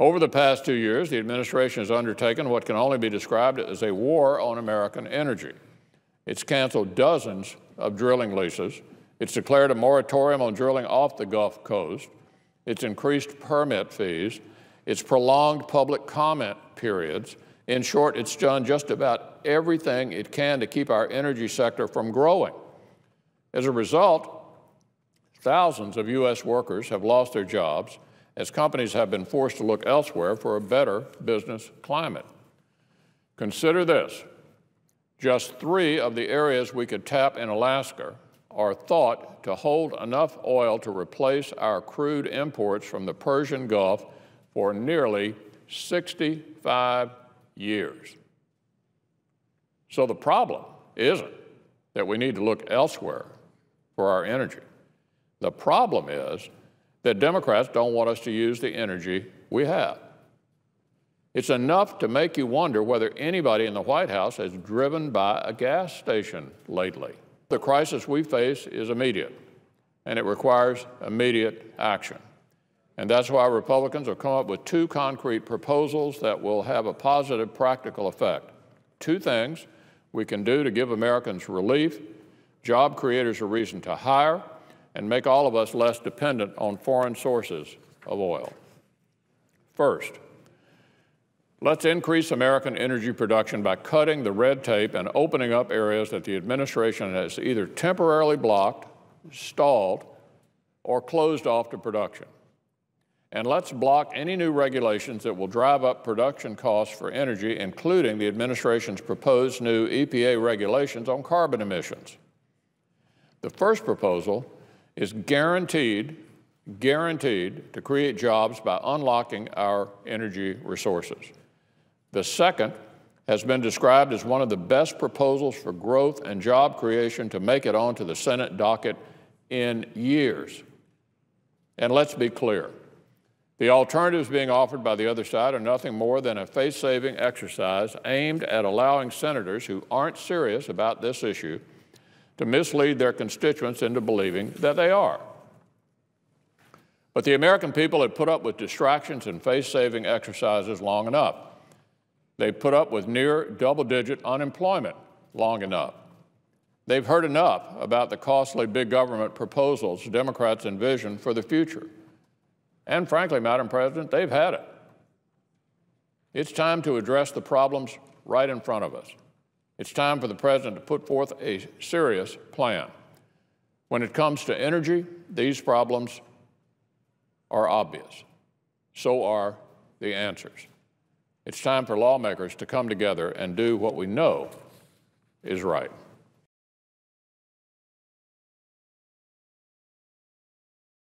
Over the past 2 years, the administration has undertaken what can only be described as a war on American energy. It's canceled dozens of drilling leases. It's declared a moratorium on drilling off the Gulf Coast. It's increased permit fees. It's prolonged public comment periods. In short, it's done just about everything it can to keep our energy sector from growing. As a result, thousands of U.S. workers have lost their jobs as companies have been forced to look elsewhere for a better business climate. Consider this. Just 3 of the areas we could tap in Alaska are thought to hold enough oil to replace our crude imports from the Persian Gulf for nearly 65 years. So the problem isn't that we need to look elsewhere for our energy. The problem is that Democrats don't want us to use the energy we have. It's enough to make you wonder whether anybody in the White House has driven by a gas station lately. The crisis we face is immediate, and it requires immediate action. And that's why Republicans have come up with 2 concrete proposals that will have a positive practical effect. 2 things we can do to give Americans relief, job creators a reason to hire, and make all of us less dependent on foreign sources of oil. First, let's increase American energy production by cutting the red tape and opening up areas that the administration has either temporarily blocked, stalled, or closed off to production. And let's block any new regulations that will drive up production costs for energy, including the administration's proposed new EPA regulations on carbon emissions. The first proposal is guaranteed to create jobs by unlocking our energy resources. The second has been described as one of the best proposals for growth and job creation to make it onto the Senate docket in years. And let's be clear, the alternatives being offered by the other side are nothing more than a face-saving exercise aimed at allowing senators who aren't serious about this issue to mislead their constituents into believing that they are. But the American people have put up with distractions and face-saving exercises long enough. They've put up with near double-digit unemployment long enough. They've heard enough about the costly big government proposals Democrats envision for the future. And frankly, Madam President, they've had it. It's time to address the problems right in front of us. It's time for the President to put forth a serious plan. When it comes to energy, these problems are obvious. So are the answers. It's time for lawmakers to come together and do what we know is right.